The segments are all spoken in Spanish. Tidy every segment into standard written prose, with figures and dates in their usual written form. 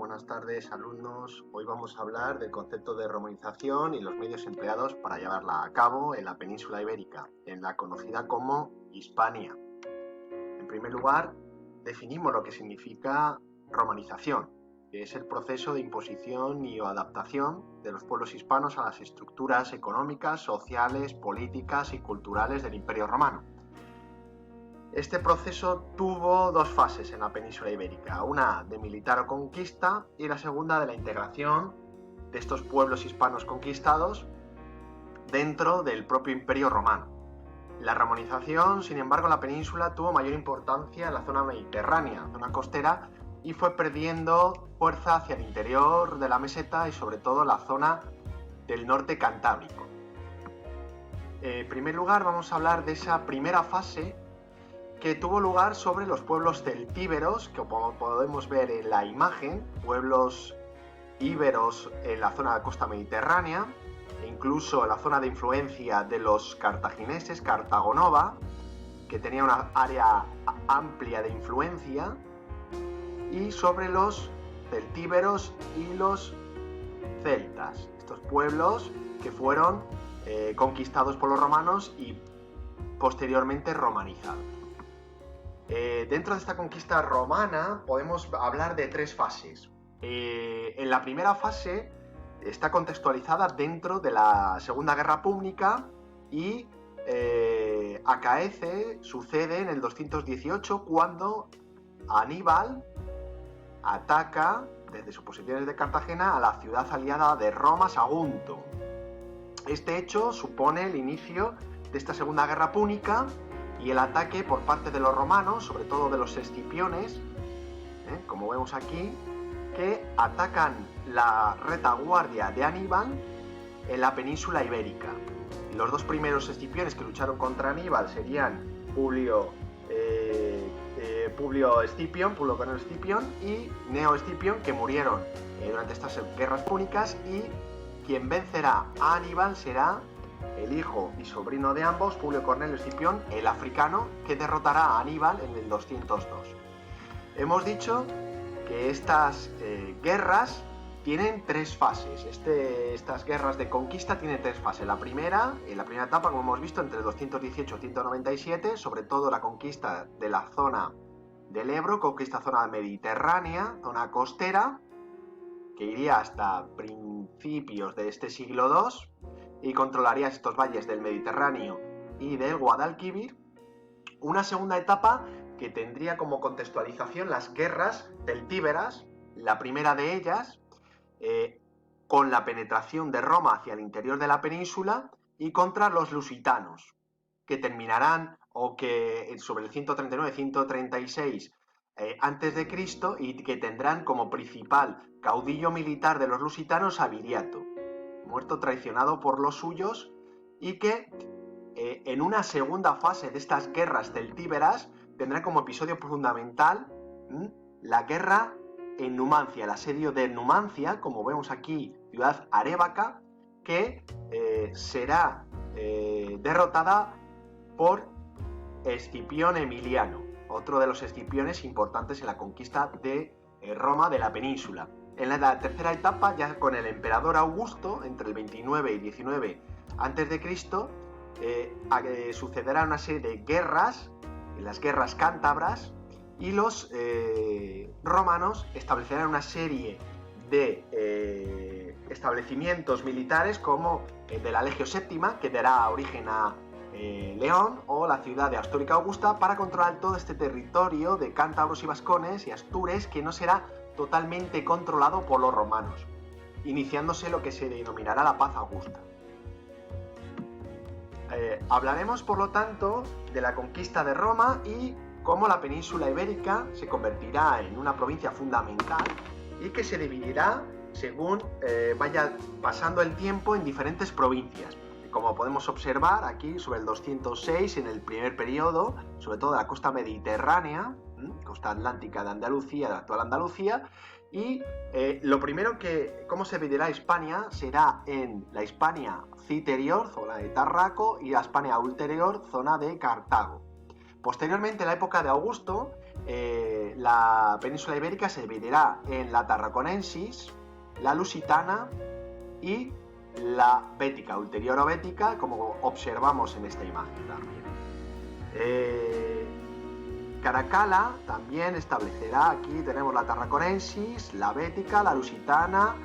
buenas tardes alumnos. Hoy vamos a hablar del concepto de romanización y los medios empleados para llevarla a cabo en la península ibérica, en la conocida como Hispania. En primer lugar, definimos lo que significa romanización, que es el proceso de imposición y adaptación de los pueblos hispanos a las estructuras económicas, sociales, políticas y culturales del Imperio Romano. Este proceso tuvo dos fases en la península ibérica, una de militar o conquista y la segunda de la integración de estos pueblos hispanos conquistados dentro del propio Imperio Romano. La romanización, sin embargo, en la península tuvo mayor importancia en la zona mediterránea, zona costera, y fue perdiendo fuerza hacia el interior de la meseta y sobre todo la zona del norte cantábrico. En primer lugar, vamos a hablar de esa primera fase que tuvo lugar sobre los pueblos celtíberos, que como podemos ver en la imagen, pueblos íberos en la zona de la costa mediterránea, e incluso en la zona de influencia de los cartagineses, Cartagonova, que tenía una área amplia de influencia, y sobre los celtíberos y los celtas, estos pueblos que fueron conquistados por los romanos y posteriormente romanizados. Dentro de esta conquista romana podemos hablar de tres fases. En la primera fase está contextualizada dentro de la Segunda Guerra Púnica y sucede en el 218 cuando Aníbal ataca desde sus posiciones de Cartagena a la ciudad aliada de Roma, Sagunto. Este hecho supone el inicio de esta Segunda Guerra Púnica y el ataque por parte de los romanos, sobre todo de los escipiones, como vemos aquí, que atacan la retaguardia de Aníbal en la península ibérica. Los dos primeros escipiones que lucharon contra Aníbal serían Publio Cornelio Escipión y Gneo Escipión, que murieron durante estas guerras púnicas, y quien vencerá a Aníbal será el hijo y sobrino de ambos, Publio Cornelio Escipión, el africano, que derrotará a Aníbal en el 202. Hemos dicho que estas guerras tienen tres fases. Estas guerras de conquista tienen tres fases. La primera etapa, como hemos visto, entre el 218 y 197, sobre todo la conquista de la zona del Ebro, conquista zona mediterránea, zona costera, que iría hasta principios de este siglo II y controlaría estos valles del Mediterráneo y del Guadalquivir. Una segunda etapa que tendría como contextualización las guerras celtíberas, la primera de ellas con la penetración de Roma hacia el interior de la península y contra los lusitanos, que terminarán sobre el 139-136 antes de Cristo, y que tendrán como principal caudillo militar de los lusitanos a Viriato, muerto traicionado por los suyos, y que en una segunda fase de estas guerras celtíberas tendrá como episodio fundamental la guerra en Numancia, el asedio de Numancia, como vemos aquí, ciudad arébaca, que será derrotada por Escipión Emiliano, otro de los escipiones importantes en la conquista de Roma de la península. En la tercera etapa, ya con el emperador Augusto, entre el 29 y 19 a.C., sucederá una serie de guerras, las guerras cántabras, y los romanos establecerán una serie de establecimientos militares como el de la Legio Séptima, que dará origen a León, o la ciudad de Astórica Augusta, para controlar todo este territorio de cántabros y vascones y astures, que no será totalmente controlado por los romanos, iniciándose lo que se denominará la paz augusta. Hablaremos, por lo tanto, de la conquista de Roma y cómo la península ibérica se convertirá en una provincia fundamental y que se dividirá según vaya pasando el tiempo en diferentes provincias. Como podemos observar aquí sobre el 206, en el primer periodo, sobre todo de la costa mediterránea, costa atlántica de Andalucía, de la actual Andalucía, y lo primero cómo se dividirá Hispania será en la Hispania citerior, zona de Tarraco, y la Hispania ulterior, zona de Cartago. Posteriormente, en la época de Augusto, la península ibérica se dividirá en la tarraconensis, la lusitana y la bética, ulterioro-bética, como observamos en esta imagen también. Caracalla también establecerá, aquí tenemos la tarraconensis, la bética, la lusitana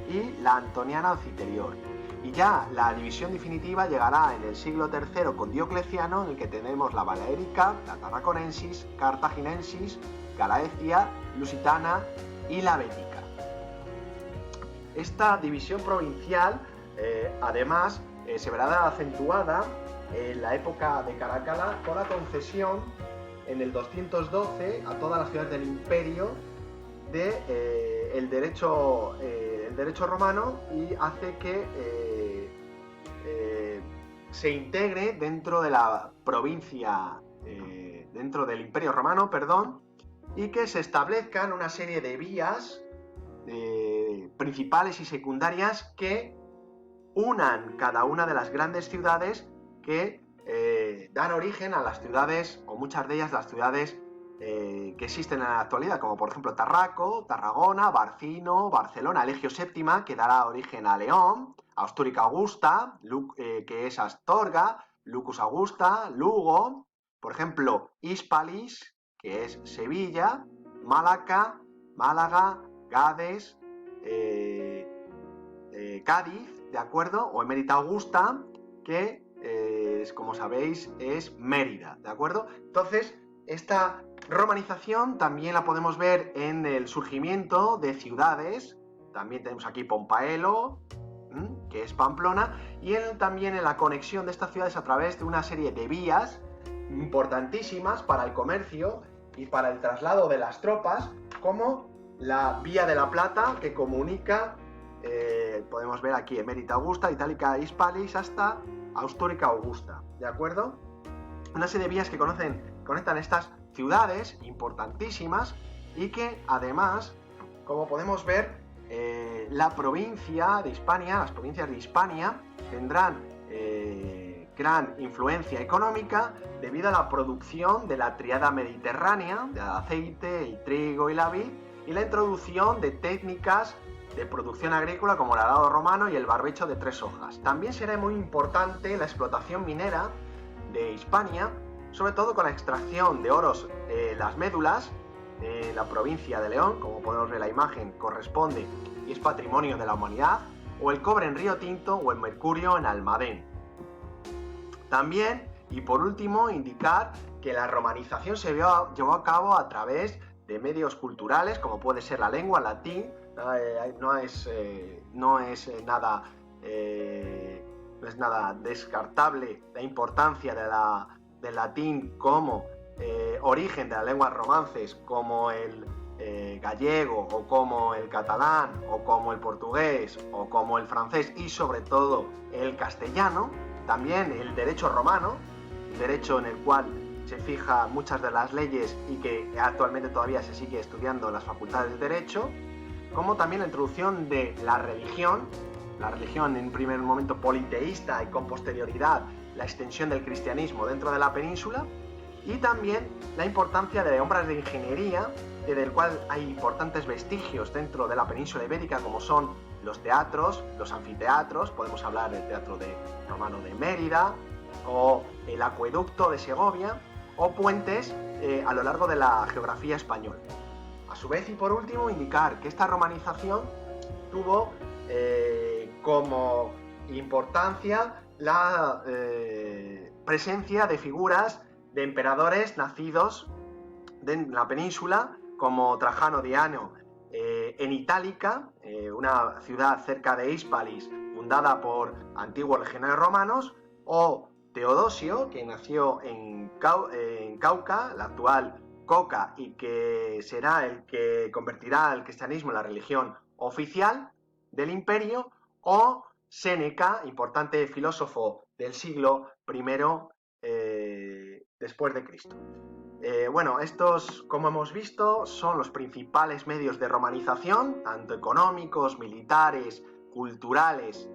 y la antoniana citerior. Y ya la división definitiva llegará en el siglo III con Diocleciano, en el que tenemos la baleárica, la tarraconensis, cartaginensis, galaecia, lusitana y la bética. Esta división provincial, además, se verá acentuada en la época de Caracalla con la concesión en el 212 a todas las ciudades del imperio de el derecho romano, y hace que se integre dentro de la provincia, dentro del imperio romano, y que se establezcan una serie de vías principales y secundarias que unan cada una de las grandes ciudades que dan origen a las ciudades, o muchas de ellas las ciudades que existen en la actualidad, como por ejemplo Tarraco, Tarragona, Barcino, Barcelona, Elegio VII, que dará origen a León, Astúrica Augusta, que es Astorga, Lucus Augusta, Lugo, por ejemplo Hispalis, que es Sevilla, Málaga, Gades, Cádiz, ¿de acuerdo? O Emérita Augusta, que como sabéis es Mérida, ¿de acuerdo? Entonces, esta romanización también la podemos ver en el surgimiento de ciudades. También tenemos aquí Pompaelo, que es Pamplona, y también en la conexión de estas ciudades a través de una serie de vías importantísimas para el comercio y para el traslado de las tropas, como la Vía de la Plata, que comunica, podemos ver aquí Emérita Augusta, Itálica Hispalis, hasta Astúrica Augusta, ¿de acuerdo? Una serie de vías que conectan estas ciudades importantísimas, y que además, como podemos ver, la provincia de Hispania, las provincias de Hispania tendrán gran influencia económica debido a la producción de la tríada mediterránea, del aceite, el trigo y la vid, y la introducción de técnicas de producción agrícola como el arado romano y el barbecho de 3 hojas. También será muy importante la explotación minera de Hispania, sobre todo con la extracción de oros, las médulas, en la provincia de León, como podemos ver en la imagen, corresponde y es patrimonio de la humanidad, o el cobre en Río Tinto o el mercurio en Almadén. También, y por último, indicar que la romanización se llevó a cabo a través de medios culturales, como puede ser la lengua, el latín. No es nada descartable la importancia del latín como origen de las lenguas romances, como el gallego, o como el catalán, o como el portugués, o como el francés, y sobre todo el castellano. También el derecho romano, un derecho en el cual se fijan muchas de las leyes y que actualmente todavía se sigue estudiando en las facultades de derecho, como también la introducción de la religión en un primer momento politeísta y con posterioridad la extensión del cristianismo dentro de la península, y también la importancia de obras de ingeniería, del cual hay importantes vestigios dentro de la península ibérica, como son los teatros, los anfiteatros. Podemos hablar del teatro romano de Mérida, o el acueducto de Segovia, o puentes a lo largo de la geografía española. A su vez, y por último, indicar que esta romanización tuvo como importancia la presencia de figuras de emperadores nacidos en la península, como Trajano Diano en Itálica, una ciudad cerca de Hispalis, fundada por antiguos legionarios romanos, o Teodosio, que nació en Cauca, la actual Coca, y que será el que convertirá el cristianismo en la religión oficial del imperio, o Séneca, importante filósofo del siglo I después de Cristo. Bueno, estos, como hemos visto, son los principales medios de romanización, tanto económicos, militares, culturales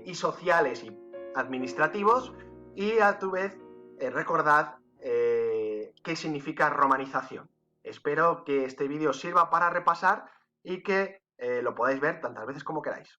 y sociales y administrativos, y a tu vez recordad qué significa romanización. Espero que este vídeo os sirva para repasar y que lo podáis ver tantas veces como queráis.